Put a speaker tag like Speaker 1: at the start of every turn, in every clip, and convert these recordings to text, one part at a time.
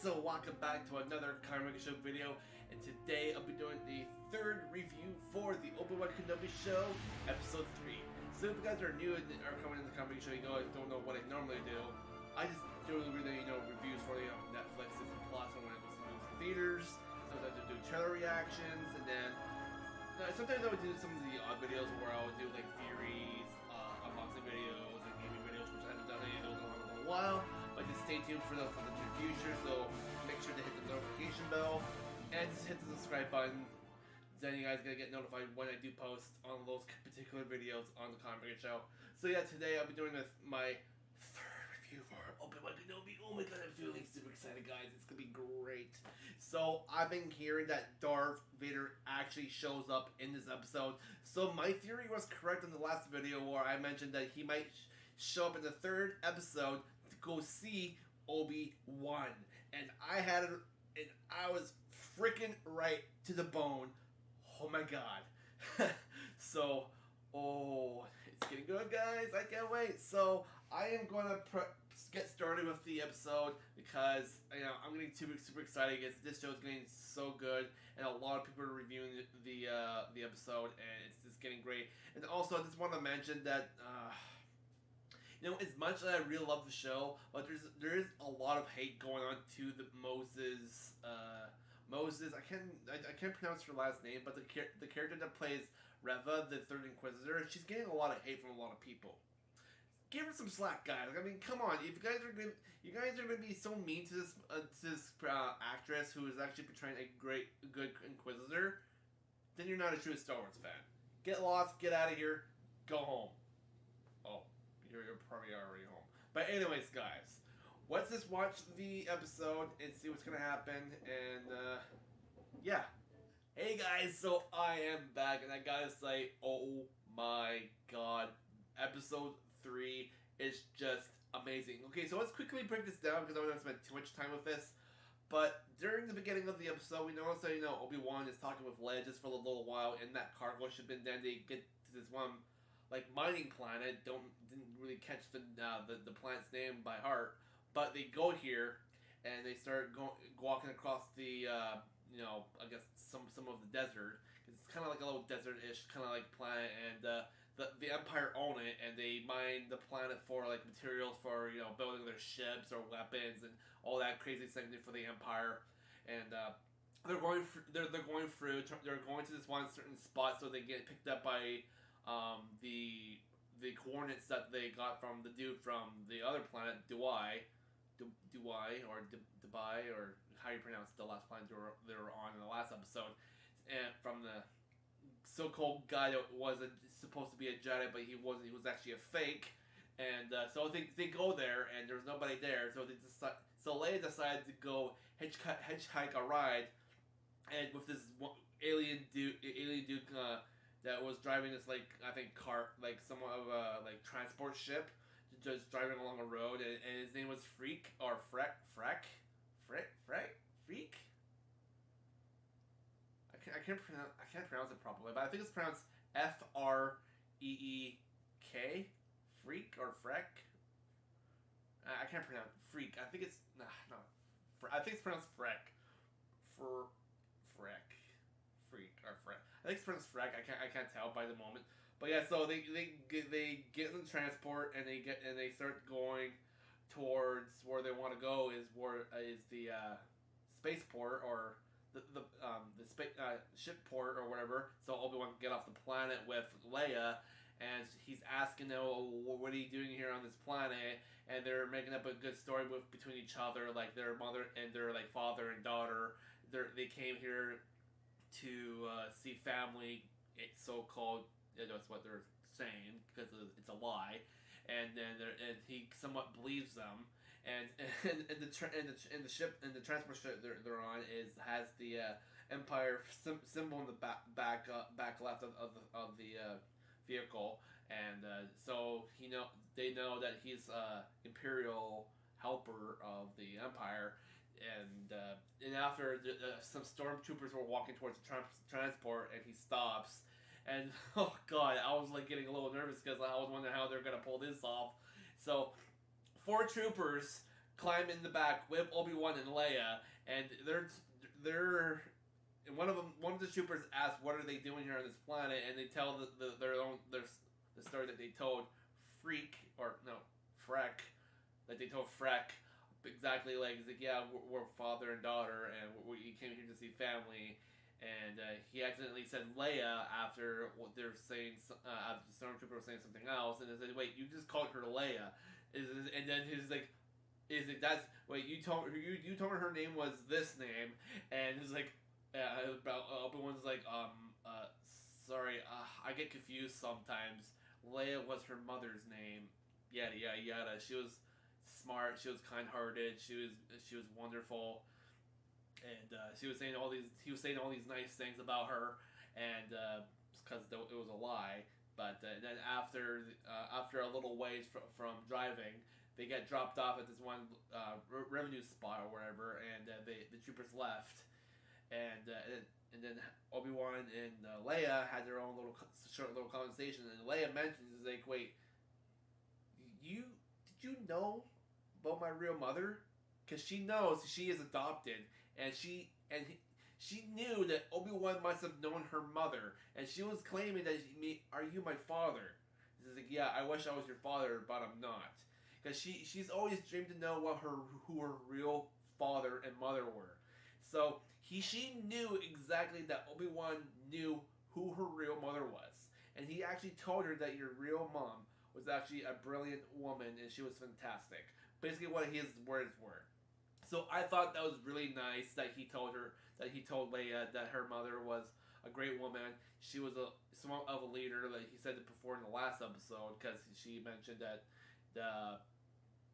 Speaker 1: so welcome back to another Comic Show video, and today I'll be doing the third review for the Obi Wan Kenobi show, episode 3. So if you guys are new and are coming into the Comic Show, you guys don't know what I normally do. I just do really, reviews for Netflix, Disney Plus, and when it goes to theaters. Sometimes I do trailer reactions, and then sometimes I would do some of the odd videos where I would do like theories, unboxing videos, and gaming videos, which I haven't done any of those in a little while. But just stay tuned for those in the future, so make sure to hit the notification bell and just hit the subscribe button. Then you guys are gonna get notified when I do post on those particular videos on the Comic Show. So yeah, today I'll be doing my third review for Obi Wan Kenobi. Oh my god, I'm feeling super excited, guys. It's gonna be great. So I've been hearing that Darth Vader actually shows up in this episode. So my theory was correct in the last video where I mentioned that he might show up in the third episode to go see Obi-Wan. And I had it, and I was freaking right to the bone. Oh my god. So, it's getting good, guys. I can't wait. So, I am going to get started with the episode because, I'm getting super excited because this show is getting so good, and a lot of people are reviewing the episode, and it's just getting great. And also, I just want to mention that, as much as I really love the show, but there is a lot of hate going on to the Moses. I can't pronounce her last name, but the character that plays Reva, the Third Inquisitor, she's getting a lot of hate from a lot of people. Give her some slack, guys. I mean, come on. If you guys are gonna be so mean to this actress who is actually portraying a good Inquisitor, then you're not a true Star Wars fan. Get lost. Get out of here. Go home. Oh. You're probably already home. But anyways, guys, let's just watch the episode and see what's going to happen. And, yeah. Hey, guys, so I am back. And I got to say, oh my god. Episode 3 is just amazing. Okay, so let's quickly break this down because I don't want to spend too much time with this. But during the beginning of the episode, we notice that, Obi-Wan is talking with Leia just for a little while in that cargo ship. And then they get to this one mining planet. Didn't really catch the planet's name by heart, but they go here and they start walking across the I guess some of the desert. It's kind of like a little desert-ish kind of like planet, and the Empire own it, and they mine the planet for materials for building their ships or weapons and all that crazy thing for the Empire. And they're going to this one certain spot, so they get picked up by the coordinates that they got from the dude from the other planet, Dubai, or how you pronounce the last planet they were on in the last episode, and from the so-called guy that wasn't supposed to be a Jedi, but he wasn't. He was actually a fake, and so they go there, and there's nobody there, so Leia decided to go hitchhike a ride, and with this alien dude that was driving this cart, somewhat of a transport ship, just driving along a road, and his name was Freak or Freak. I can't pronounce it properly, but I think it's pronounced Freek, Freak or Freck. I can't pronounce Freak. I think it's I think it's pronounced Freck. Freck. Freak or Freck. I think it's pronounced Freck. I can't tell by the moment. But yeah, so they get in the transport, and they start going towards where they want to go is the spaceport or the ship port or whatever. So Obi-Wan can get off the planet with Leia, and he's asking them, what are you doing here on this planet? And they're making up a good story between each other, like their mother and their father and daughter. They came here to see family. It's so-called. That's what they're saying because it's a lie, and he somewhat believes them. And the ship and the transport ship they're on has the Empire symbol in the back left of the vehicle, and so they know that he's Imperial helper of the Empire. And after some stormtroopers were walking towards the transport, and he stops, and oh god, I was getting a little nervous because I was wondering how they're gonna pull this off. So 4 troopers climb in the back with Obi-Wan and Leia, and they're and one of the troopers asks, "What are they doing here on this planet?" And they tell the story that they told Freck, that they told Freck exactly like, he's like, yeah, we're father and daughter, and we came here to see family. And he accidentally said Leia after what they're saying. After the stormtrooper was saying something else, and they said, "Wait, you just called her Leia?" And then he's like, "Is it that's wait? You told her her name was this name?" And he's like, Obi-Wan's like, sorry, I get confused sometimes. Leia was her mother's name. Yada yada yada. She was smart. She was kind-hearted. She was wonderful, and he was saying all these nice things about her, and because it was a lie. But then after a little ways from driving, they get dropped off at this one revenue spot or wherever, and the troopers left, and then Obi-Wan and Leia had their own short little conversation, and Leia mentions, is like, wait, did you know about my real mother? Because she knows she is adopted, and she knew that Obi-Wan must have known her mother, and she was claiming that, are you my father? He's like, yeah, I wish I was your father, but I'm not. Because she's always dreamed to know who her real father and mother were. So she knew exactly that Obi-Wan knew who her real mother was, and he actually told her that your real mom was actually a brilliant woman, and she was fantastic. Basically, what his words were. So I thought that was really nice that he told Leia that her mother was a great woman. She was somewhat of a leader, like he said before in the last episode, because she mentioned that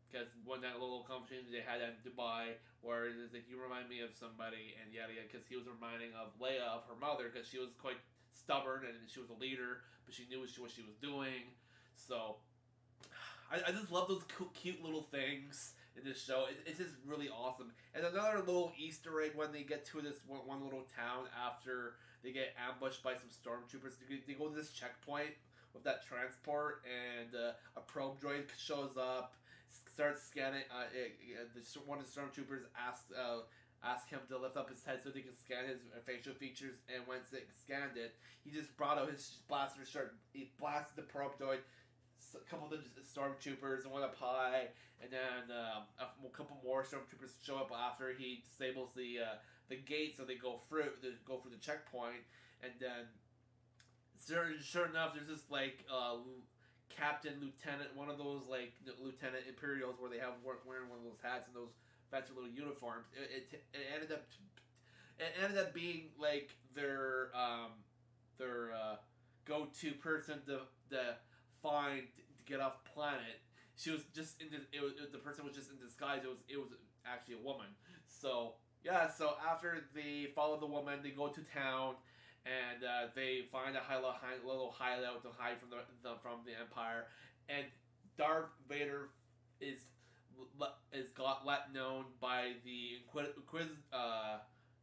Speaker 1: because when that little conversation they had in Dubai, where it's like, you remind me of somebody, and yada yada, because he was reminding of Leia of her mother, because she was quite stubborn and she was a leader, but she knew what she was doing. So I just love those cute little things in this show. It's just really awesome. And another little Easter egg when they get to this one little town after they get ambushed by some stormtroopers. They go to this checkpoint with that transport, and a probe droid shows up, starts scanning. One of the stormtroopers asked him to lift up his head so they can scan his facial features, and once they scanned it, he just brought out his blaster, he blasted the probe droid. A couple of the stormtroopers went up high, and then a couple more stormtroopers show up after he disables the gate, so they go through the checkpoint, and then sure enough, there's this like captain, lieutenant, one of those like lieutenant Imperials where they have wearing one of those hats and those fancy little uniforms. It ended up being like their go-to person to find to get off planet. She was just the person was just in disguise. It was actually a woman. So yeah. So after they follow the woman, they go to town, and they find a little hideout to hide from the Empire. And Darth Vader is got let known by the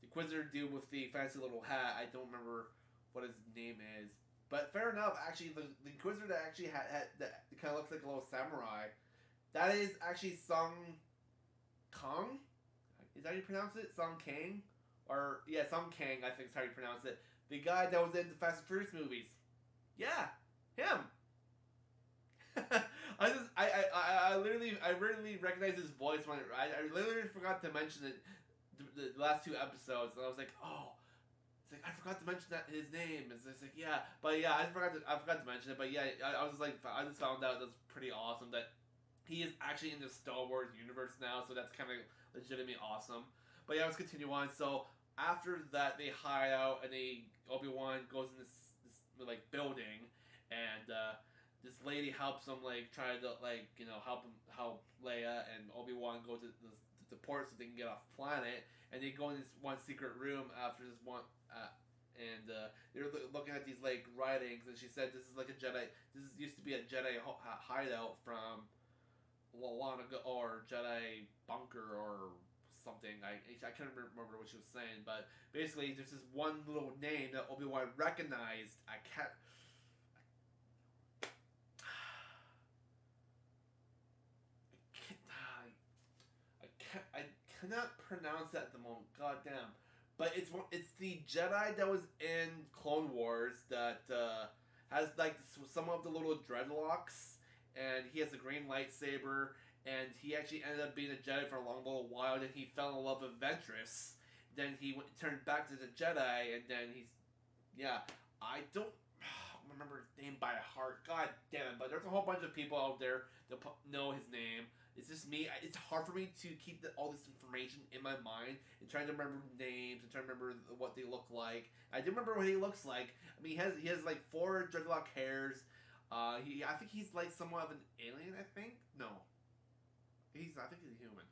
Speaker 1: Inquisitor dude with the fancy little hat. I don't remember what his name is. But fair enough, actually, the Inquisitor that actually had that kind of looks like a little samurai, that is actually Sung Kang? Is that how you pronounce it? Sung Kang? Or, yeah, Sung Kang, I think is how you pronounce it. The guy that was in the Fast and Furious movies. Yeah, him. I literally recognize his voice when I literally forgot to mention it the last two episodes, and I was like, oh. It's like, I forgot to mention that his name. It's like, yeah, but yeah, I forgot to mention it. But yeah, I just found out that's pretty awesome that he is actually in the Star Wars universe now. So that's kind of legitimately awesome. But yeah, let's continue on. So after that, they hide out, and Obi-Wan goes in this like building, and this lady helps him like try to help Leia and Obi-Wan go to the port so they can get off planet. And they go in this one secret room after this one, and they're looking at these like writings. And she said, "This is like a Jedi. This used to be a Jedi hideout from long ago, or Jedi bunker or something." I can't remember what she was saying, but basically, there's this one little name that Obi-Wan recognized. I can't. cannot pronounce that at the moment. God damn. But it's the Jedi that was in Clone Wars that has like some of the little dreadlocks, and he has a green lightsaber, and he actually ended up being a Jedi for a long little while. Then he fell in love with Ventress. Then he turned back to the Jedi, and then I don't remember his name by heart. God damn it! But there's a whole bunch of people out there that know his name. It's just me. It's hard for me to keep all this information in my mind and trying to remember names and trying to remember what they look like. I do remember what he looks like. I mean, he has like 4 dreadlock hairs. I think he's like somewhat of an alien. I think no, I think he's a human.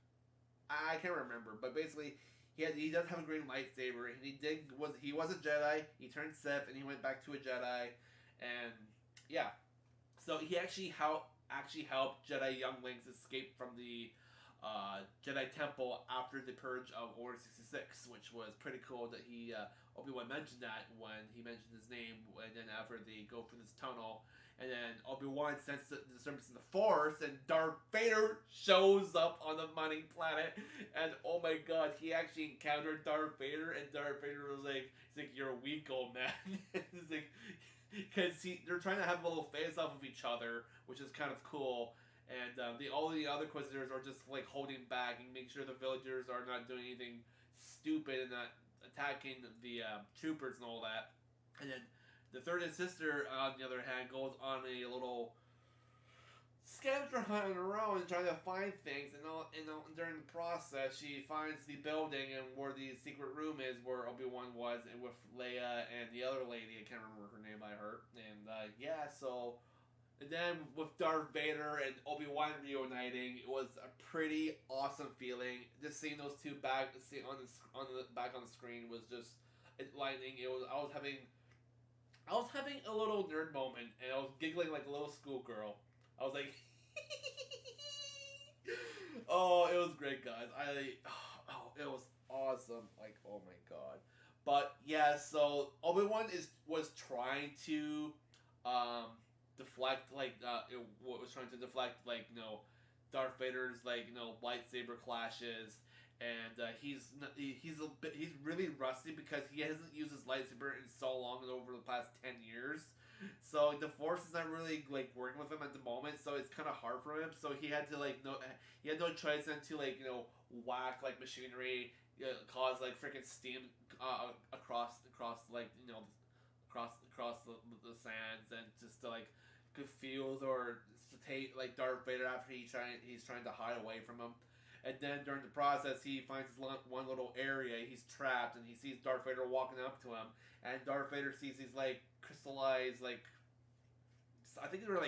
Speaker 1: I can't remember, but basically. He does have a green lightsaber, and he was a Jedi. He turned Sith, and he went back to a Jedi, and yeah, so he actually helped Jedi younglings escape from the Jedi Temple after the purge of Order 66, which was pretty cool that Obi-Wan mentioned that when he mentioned his name, and then after they go through this tunnel. And then Obi-Wan sensed the disturbance in the Force, and Darth Vader shows up on the mining planet. And oh my god, he actually encountered Darth Vader, and Darth Vader was like, "You're a weak old man." He's like, because they're trying to have a little face off of each other, which is kind of cool. And all the other Inquisitors are just like holding back and making sure the villagers are not doing anything stupid and not attacking the troopers and all that. And then the third sister, on the other hand, goes on a little scavenger hunt on her own, trying to find things. And during the process, she finds the building and where the secret room is, where Obi-Wan was, and with Leia and the other lady. I can't remember her name by her. And and then with Darth Vader and Obi-Wan reuniting, it was a pretty awesome feeling. Just seeing those two back on the screen was just enlightening. I was having a little nerd moment, and I was giggling like a little schoolgirl. I was like, oh, it was great, guys. It was awesome. Like, oh my god. But yeah, so Obi-Wan was trying to deflect Darth Vader's lightsaber clashes. And he's really rusty because he hasn't used his lightsaber in so long over the past 10 years. So the Force is not really working with him at the moment. So it's kind of hard for him. So he had to he had no choice than to whack machinery, cause freaking steam across the sands, and just to confuse or to take Darth Vader after he's trying to hide away from him. And then during the process, he finds one little area. He's trapped, and he sees Darth Vader walking up to him. And Darth Vader sees these crystallized I think they were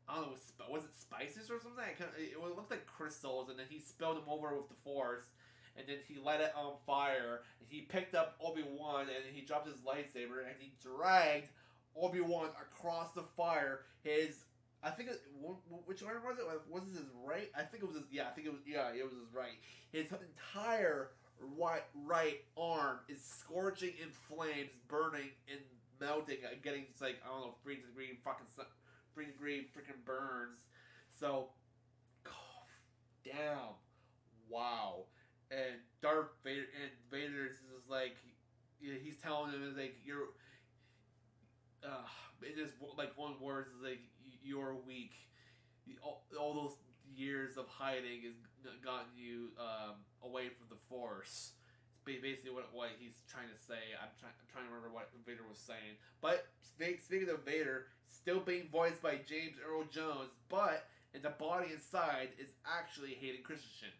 Speaker 1: I don't know, was it spices or something? It looked like crystals, and then he spilled them over with the Force, and then he let it on fire. And he picked up Obi-Wan, and he dropped his lightsaber, and he dragged Obi-Wan across the fire. I think which arm was it? Was it his right? I think it was his. Yeah, it was his right. His entire right arm is scorching in flames, burning and melting, getting 3 degree freaking burns. So, damn, wow. And Darth Vader is just he's telling him you're. It is one word is you're weak. All those years of hiding has gotten you away from the Force. It's basically what he's trying to say. I'm trying to remember what Vader was saying. But speaking of Vader, still being voiced by James Earl Jones, but in the body inside is actually Hayden Christensen.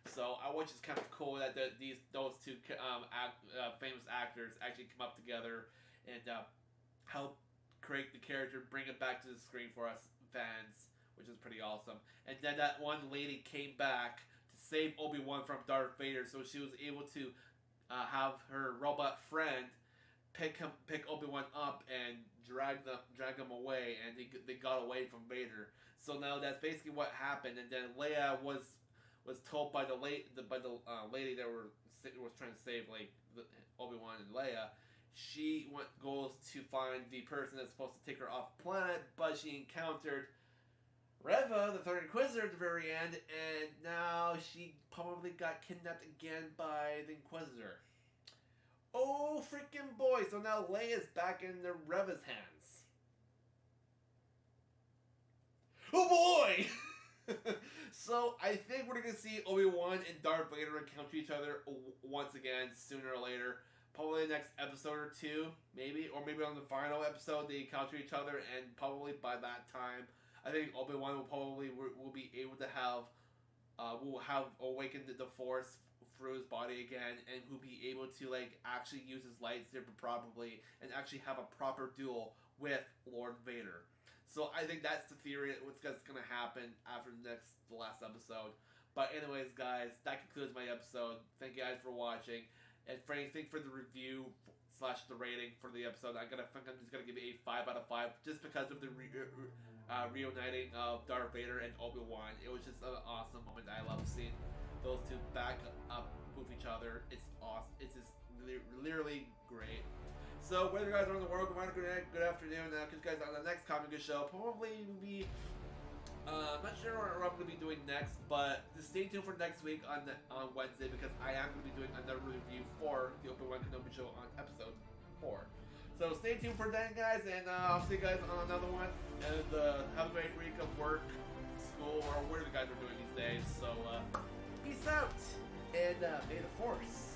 Speaker 1: So, which is kind of cool that those two famous actors actually come up together and help create the character, bring it back to the screen for us fans, which is pretty awesome. And then that one lady came back to save Obi-Wan from Darth Vader, so she was able to have her robot friend pick Obi-Wan up and drag him away, and they got away from Vader. So now that's basically what happened. And then Leia was told by the lady that was trying to save Obi-Wan and Leia. She goes to find the person that's supposed to take her off planet, but she encountered Reva, the third Inquisitor, at the very end, and now she probably got kidnapped again by the Inquisitor. Oh, freaking boy! So now Leia's back in the Reva's hands. Oh boy! So I think we're gonna see Obi-Wan and Darth Vader encounter each other once again, sooner or later. Probably the next episode or two, maybe, or maybe on the final episode they encounter each other, and probably by that time, I think Obi-Wan will be able to will have awakened the Force through his body again, and will be able to actually use his lightsaber properly and actually have a proper duel with Lord Vader. So I think that's the theory of what's gonna happen after the last episode. But anyways, guys, that concludes my episode. Thank you guys for watching. And for anything for the review / the rating for the episode, I'm just gonna give it a 5 out of 5 just because of the reuniting of Darth Vader and Obi-Wan. It was just an awesome moment. I love seeing those two back up with each other. It's awesome. It's just literally great. So whether you guys are in the world, good morning, good afternoon. Because you guys on the next Comic Good Show probably will be. I'm not sure what I'm going to be doing next, but just stay tuned for next week on Wednesday, because I am going to be doing another review for the Obi Wan Kenobi show on episode 4. So stay tuned for that, guys, and I'll see you guys on another one. And have a great week of work, school, or whatever you guys are doing these days. So peace out, and may the Force